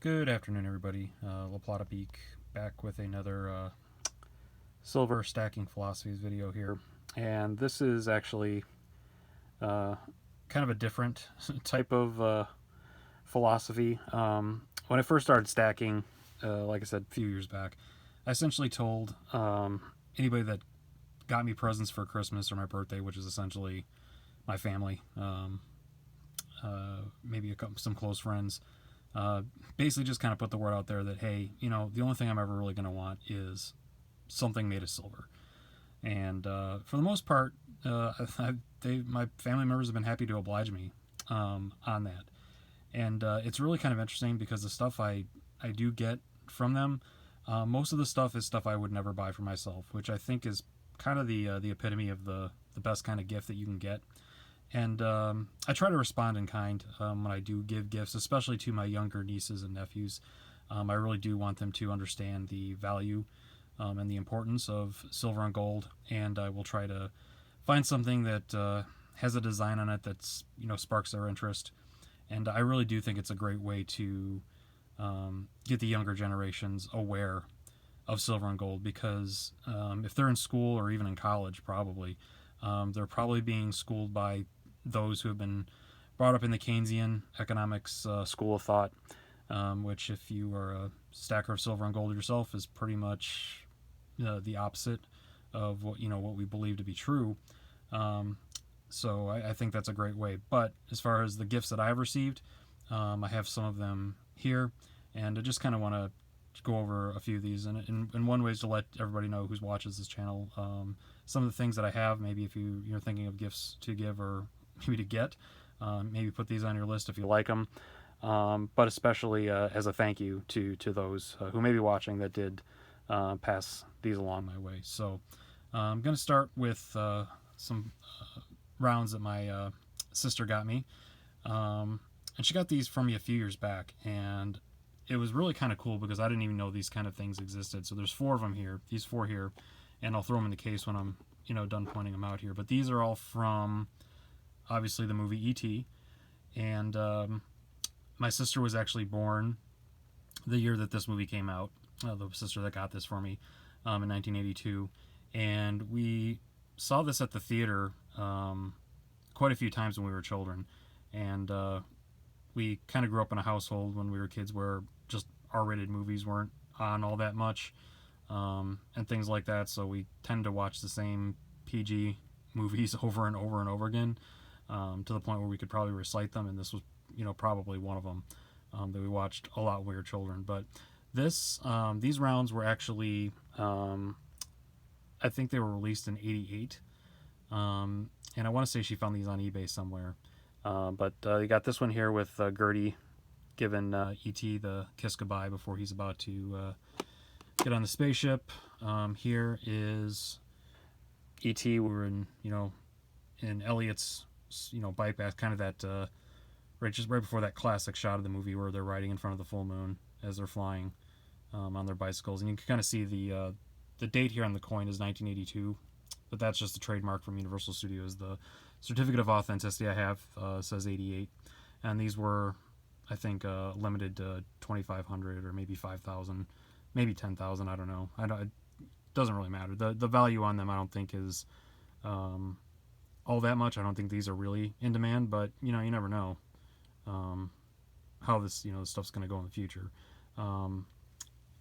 Good afternoon, everybody. La Plata Peak back with another silver stacking philosophies video here. And this is actually kind of a different type of philosophy. When I first started stacking, like I said, a few years back, I essentially told anybody that got me presents for Christmas or my birthday, which is essentially my family, maybe some close friends, basically just kind of put the word out there that, hey, the only thing I'm ever really going to want is something made of silver. And for the most part, my family members have been happy to oblige me on that. And it's really kind of interesting because the stuff I do get from them, most of the stuff is stuff I would never buy for myself, which I think is kind of the epitome of the best kind of gift that you can get. And I try to respond in kind when I do give gifts, especially to my younger nieces and nephews. I really do want them to understand the value and the importance of silver and gold, and I will try to find something that has a design on it that's sparks their interest. And I really do think it's a great way to get the younger generations aware of silver and gold because if they're in school or even in college, probably they're probably being schooled by those who have been brought up in the Keynesian economics school of thought, which, if you are a stacker of silver and gold yourself, is pretty much the opposite of what we believe to be true. So I think that's a great way. But as far as the gifts that I've received, I have some of them here, and I just kind of want to go over a few of these. And one way is to let everybody know who watches this channel some of the things that I have. Maybe if you're thinking of gifts to give or maybe to get, maybe put these on your list if you like them. But especially as a thank you to those who may be watching that did pass these along my way. So I'm going to start with some rounds that my sister got me. And she got these from me a few years back, and it was really kind of cool because I didn't even know these kind of things existed. So there's four of them here, these four here, and I'll throw them in the case when I'm done pointing them out here. But these are all from obviously the movie E.T. And my sister was actually born the year that this movie came out. The sister that got this for me in 1982, and we saw this at the theater quite a few times when we were children. And we kind of grew up in a household when we were kids where just R-rated movies weren't on all that much, and things like that. So we tend to watch the same PG movies over and over and over again, to the point where we could probably recite them. And this was, probably one of them that we watched a lot when we were children. But these rounds were actually, I think they were released in '88, and I want to say she found these on eBay somewhere. But you got this one here with Gertie giving E.T. the kiss goodbye before he's about to get on the spaceship. Here is E.T. We were in Elliot's bike path, kind of that right before that classic shot of the movie where they're riding in front of the full moon as they're flying on their bicycles, and you can kind of see the date here on the coin is 1982, but that's just the trademark from Universal Studios. The certificate of authenticity I have says 88, and these were, I think, limited to 2,500 or maybe 5,000, maybe 10,000. I don't know. It doesn't really matter. The value on them I don't think is all that much. I don't think these are really in demand, but you never know how this this stuff's going to go in the future.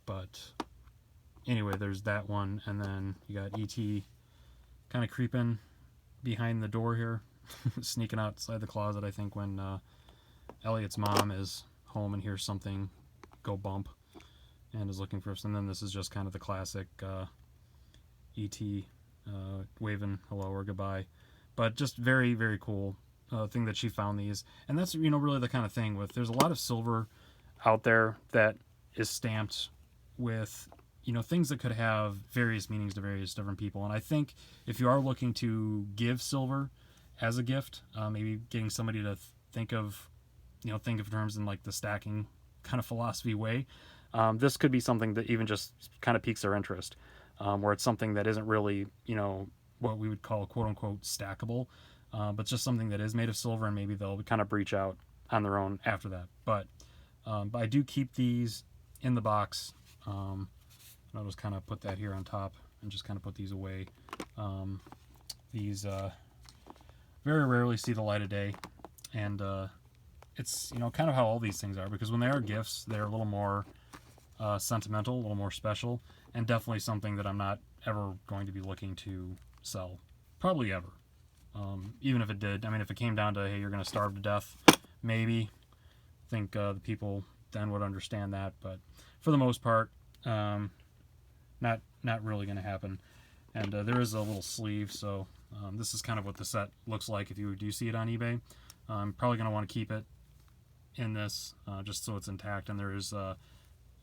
But anyway, there's that one, and then you got E.T. kind of creeping behind the door here, sneaking outside the closet, I think, when Elliot's mom is home and hears something go bump and is looking for us. And then this is just kind of the classic E.T. Waving hello or goodbye. But just very, very cool thing that she found these. And that's, really the kind of thing there's a lot of silver out there that is stamped with things that could have various meanings to various different people. And I think if you are looking to give silver as a gift, maybe getting somebody to think of terms in like the stacking kind of philosophy way, this could be something that even just kind of piques their interest, where it's something that isn't really, what we would call quote unquote stackable, but just something that is made of silver, and maybe they'll kind of breach out on their own after that. But But I do keep these in the box. I'll just kind of put that here on top and just kind of put these away. These very rarely see the light of day, and it's kind of how all these things are, because when they are gifts, they're a little more sentimental, a little more special, and definitely something that I'm not ever going to be looking to sell, probably ever. Even if it did, I mean, if it came down to, hey, you're going to starve to death, maybe. I think the people then would understand that, but for the most part, not really going to happen. And there is a little sleeve, so this is kind of what the set looks like if you do see it on eBay. I'm probably going to want to keep it in this just so it's intact, and there is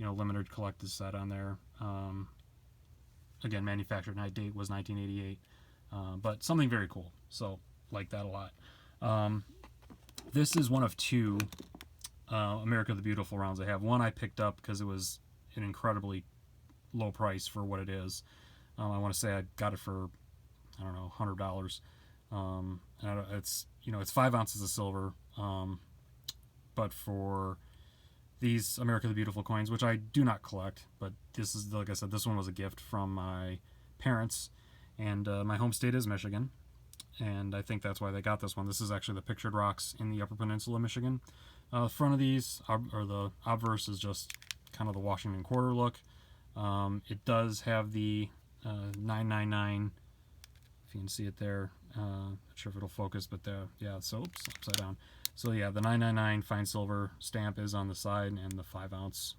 limited collected set on there. Again, manufactured date was 1988, but something very cool, so like that a lot. This is one of two America the Beautiful rounds I have. One I picked up because it was an incredibly low price for what it is. I want to say I got it for, I don't know, $100. And it's 5 ounces of silver. But for these America the Beautiful coins, which I do not collect, but this is, like I said, this one was a gift from my parents, and my home state is Michigan, and I think that's why they got this one. This is actually the pictured rocks in the Upper Peninsula, Michigan. Front of these, or the obverse, is just kind of the Washington Quarter look. It does have the 999, if you can see it there. Not sure if it'll focus, but so oops, upside down. So yeah, the 999 fine silver stamp is on the side, and the 5 ounce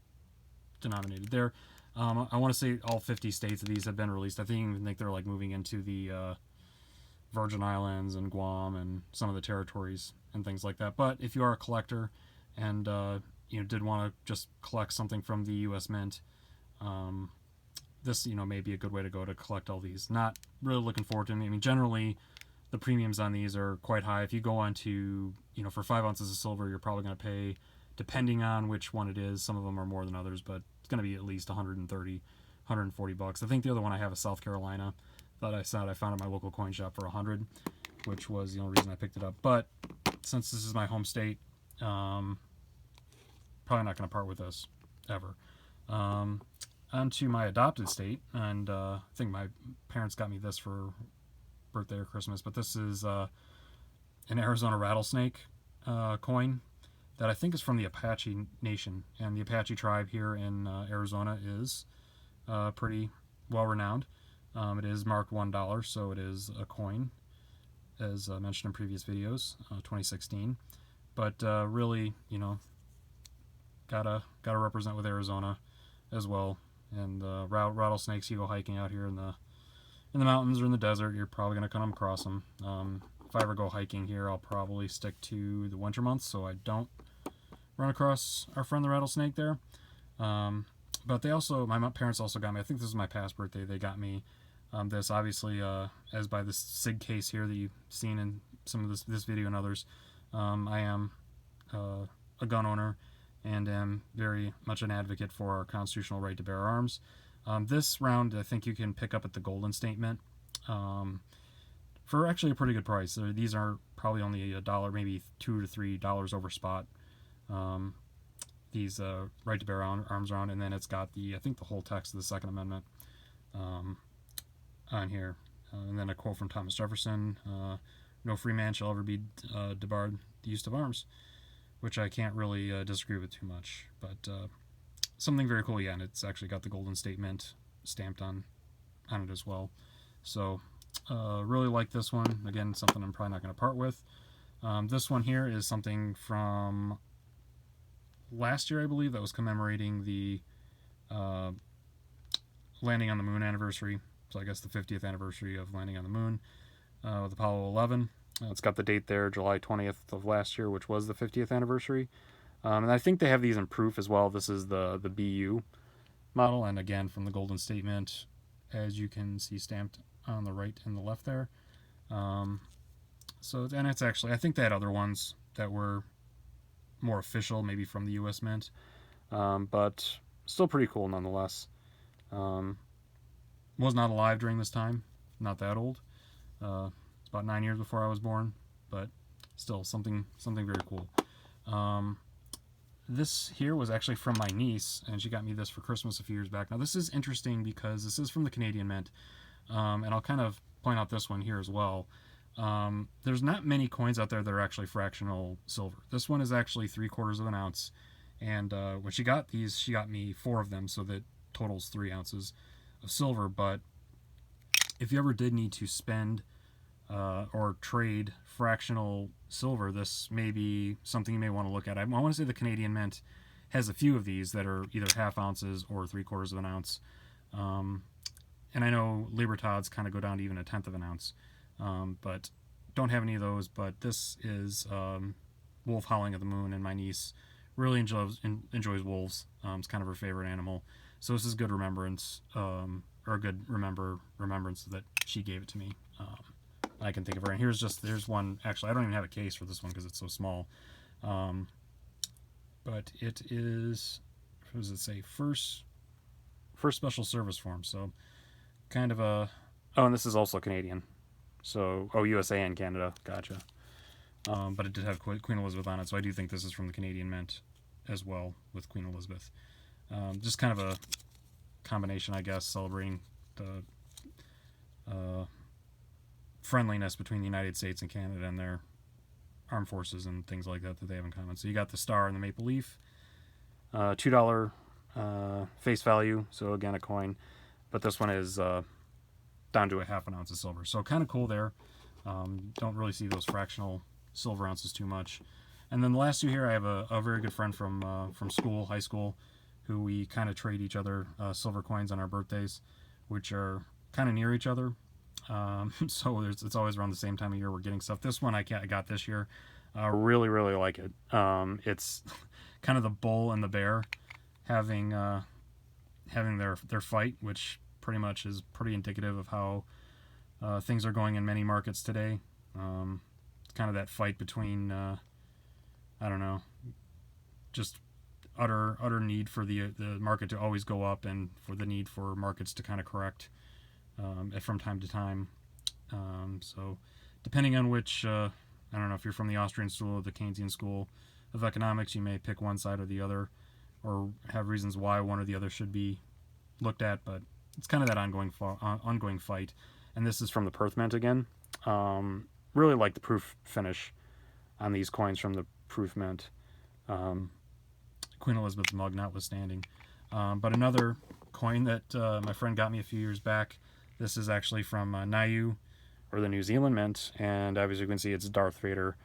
denominated there. I want to say all 50 states of these have been released. I even think they're like moving into the Virgin Islands and Guam and some of the territories and things like that. But if you are a collector and did want to just collect something from the U.S. Mint, this may be a good way to go to collect all these. Not really looking forward to them. I mean, generally the premiums on these are quite high. If you go on to, for 5 ounces of silver, you're probably going to pay, depending on which one it is, some of them are more than others, but it's going to be at least $130, $140. I think the other one I have is South Carolina that I found at my local coin shop for $100, which was the only reason I picked it up. But since this is my home state, probably not going to part with this ever. Onto my adopted state, and I think my parents got me this for birthday or Christmas, but this is an Arizona rattlesnake coin that I think is from the Apache Nation, and the Apache tribe here in Arizona is pretty well renowned. It is marked $1, so it is a coin, as mentioned in previous videos, 2016. But really, gotta represent with Arizona as well. And rattlesnakes, you go hiking out here in the mountains or in the desert, you're probably gonna come across them. If I ever go hiking here, I'll probably stick to the winter months so I don't run across our friend the rattlesnake there. But my parents also got me, I think this is my past birthday, they got me this, obviously, as by this SIG case here that you've seen in some of this video and others. I am a gun owner and am very much an advocate for our constitutional right to bear arms. This round, I think you can pick up at the Golden State Mint for actually a pretty good price. These are probably only $1, maybe $2 to $3 over spot. These right to bear arms round, and then it's got I think the whole text of the Second Amendment on here, and then a quote from Thomas Jefferson: "No free man shall ever be debarred the use of arms," which I can't really disagree with too much. But something very cool, yeah, and it's actually got the Golden State Mint stamped on it as well. So really like this one. Again, something I'm probably not going to part with. This one here is something from last year, I believe, that was commemorating the landing on the moon anniversary. So I guess the 50th anniversary of landing on the moon with Apollo 11. It's got the date there, July 20th of last year, which was the 50th anniversary. And I think they have these in proof as well. This is the BU model, and again from the Golden State Mint, as you can see stamped on the right and the left there. And it's actually, I think they had other ones that were more official, maybe from the U.S. Mint, but still pretty cool nonetheless. Was not alive during this time, not that old. It's about 9 years before I was born, but still something very cool. this here was actually from my niece, and she got me this for Christmas a few years back. Now, this is interesting because this is from the Canadian Mint, and I'll kind of point out this one here as well. There's not many coins out there that are actually fractional silver. This one is actually 3/4 of an ounce, and when she got these, she got me 4 of them, so that totals 3 ounces of silver. But if you ever did need to spend or trade fractional silver, this may be something you may want to look at. I want to say the Canadian Mint has a few of these that are either half ounces or 3/4 of an ounce. And I know Libertads kind of go down to even 1/10 of an ounce. But don't have any of those. But this is Wolf Howling at the Moon, and my niece really enjoys wolves. It's kind of her favorite animal. So this is good remembrance, or a good remembrance that she gave it to me. I can think of her. And there's one. Actually, I don't even have a case for this one because it's so small. But it is, what does it say? First special service form. So kind of a. Oh, and this is also Canadian. So, USA and Canada. Gotcha. But it did have Queen Elizabeth on it, so I do think this is from the Canadian Mint as well, with Queen Elizabeth. Just kind of a combination, I guess, celebrating the friendliness between the United States and Canada and their armed forces and things like that they have in common. So you got the star and the maple leaf. $2 face value, so again a coin. But this one is down to a half an ounce of silver. So kind of cool there. Don't really see those fractional silver ounces too much. And then the last two here, I have a very good friend from school, high school, who we kind of trade each other silver coins on our birthdays, which are kind of near each other. So it's always around the same time of year we're getting stuff. This one I got this year. Really, really like it. It's kind of the bull and the bear having their fight, which pretty much is pretty indicative of how things are going in many markets today. It's kind of that fight between I don't know, just utter need for the market to always go up, and for the need for markets to kind of correct from time to time. So depending on which, I don't know if you're from the Austrian school or the Keynesian school of economics, you may pick one side or the other, or have reasons why one or the other should be looked at, but it's kind of that ongoing fight. And this is from the Perth Mint again. Really like the proof finish on these coins from the Proof Mint. Queen Elizabeth mug notwithstanding. But another coin that my friend got me a few years back. This is actually from Niue, or the New Zealand Mint, and as you can see, it's Darth Vader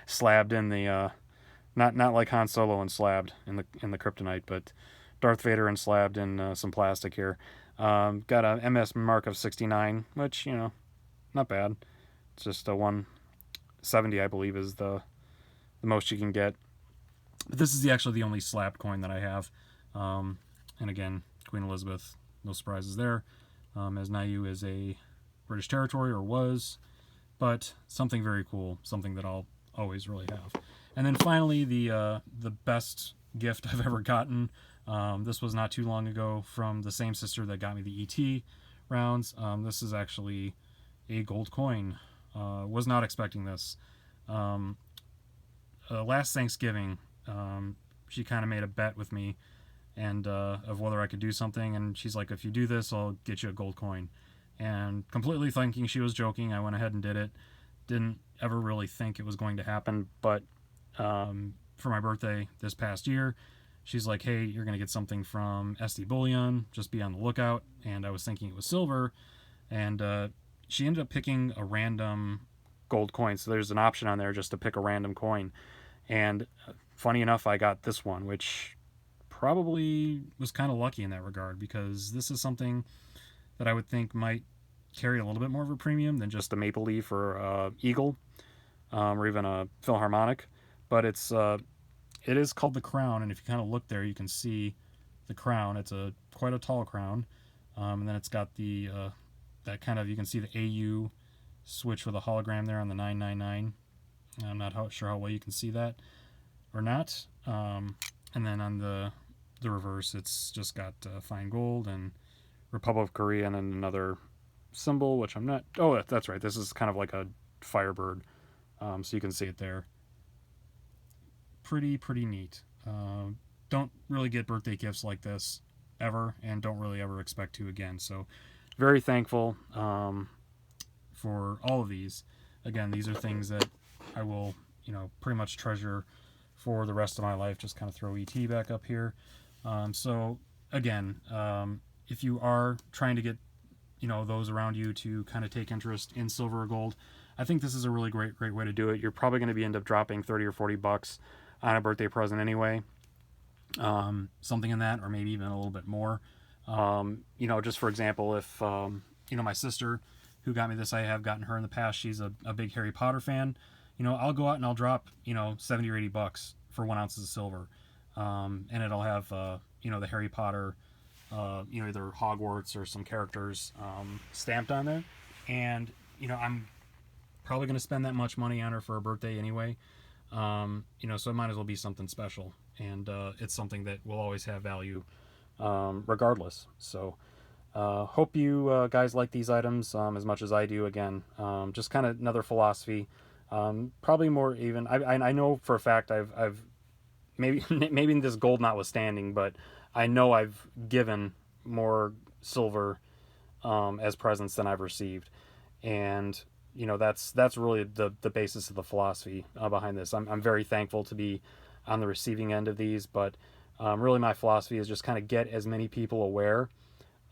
slabbed in the not like Han Solo and slabbed in the kryptonite, but Darth Vader and slabbed in some plastic here. Got a MS mark of 69, which, not bad. It's just a 170, I believe, is the most you can get. But this is actually the only slabbed coin that I have. And again, Queen Elizabeth, no surprises there. As Niue is a British territory, or was, but something very cool, something that I'll always really have. And then finally, the best gift I've ever gotten. This was not too long ago from the same sister that got me the ET rounds. This is actually a gold coin. Was not expecting this. Last Thanksgiving, she kind of made a bet with me, and of whether I could do something, and she's like, if you do this, I'll get you a gold coin. And completely thinking she was joking, I went ahead and did it. Didn't ever really think it was going to happen, but for my birthday this past year, she's like, hey, you're going to get something from SD Bullion, just be on the lookout. And I was thinking it was silver, and she ended up picking a random gold coin. So there's an option on there just to pick a random coin. And funny enough, I got this one, which probably was kind of lucky in that regard, because this is something that I would think might carry a little bit more of a premium than just a maple leaf or eagle, or even a Philharmonic. But it is called the crown, and if you kind of look there, you can see the crown. It's quite a tall crown, and then it's got the that kind of, you can see the AU switch with a hologram there on the 999. I'm not sure how well you can see that or not. And then on the reverse, it's just got fine gold and Republic of Korea, and then another symbol, which I'm not. Oh, that's right. This is kind of like a Firebird, so you can see it there. pretty neat. Don't really get birthday gifts like this ever, and don't really ever expect to again. So very thankful for all of these. Again, these are things that I will, pretty much treasure for the rest of my life. Just kind of throw ET back up here. So again, if you are trying to get those around you to kind of take interest in silver or gold, I think this is a really great way to do it. You're probably going to end up dropping 30 or 40 bucks on a birthday present anyway. Something in that, or maybe even a little bit more. Just for example, if my sister who got me this, I have gotten her in the past, she's a big Harry Potter fan. I'll go out and I'll drop 70 or 80 bucks for 1 ounce of silver, and it'll have the Harry Potter, either Hogwarts or some characters stamped on there, and I'm probably going to spend that much money on her for her birthday anyway. So it might as well be something special, and it's something that will always have value regardless. So hope you guys like these items as much as I do. Again, just kind of another philosophy, probably more even. I know for a fact I've maybe this gold notwithstanding, but I know I've given more silver as presents than I've received, and that's really the basis of the philosophy behind this. I'm very thankful to be on the receiving end of these, but really my philosophy is just kind of get as many people aware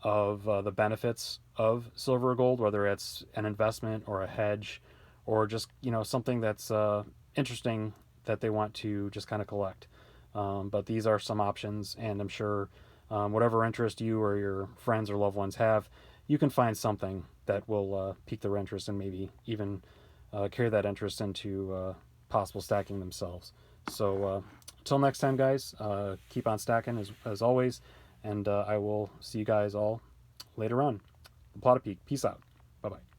of the benefits of silver or gold, whether it's an investment or a hedge, or just something that's interesting that they want to just kind of collect. But these are some options, and I'm sure whatever interest you or your friends or loved ones have, you can find something that will pique their interest and maybe even carry that interest into possible stacking themselves. So until next time, guys, keep on stacking as always, and I will see you guys all later on. The Plot of Peak. Peace out. Bye-bye.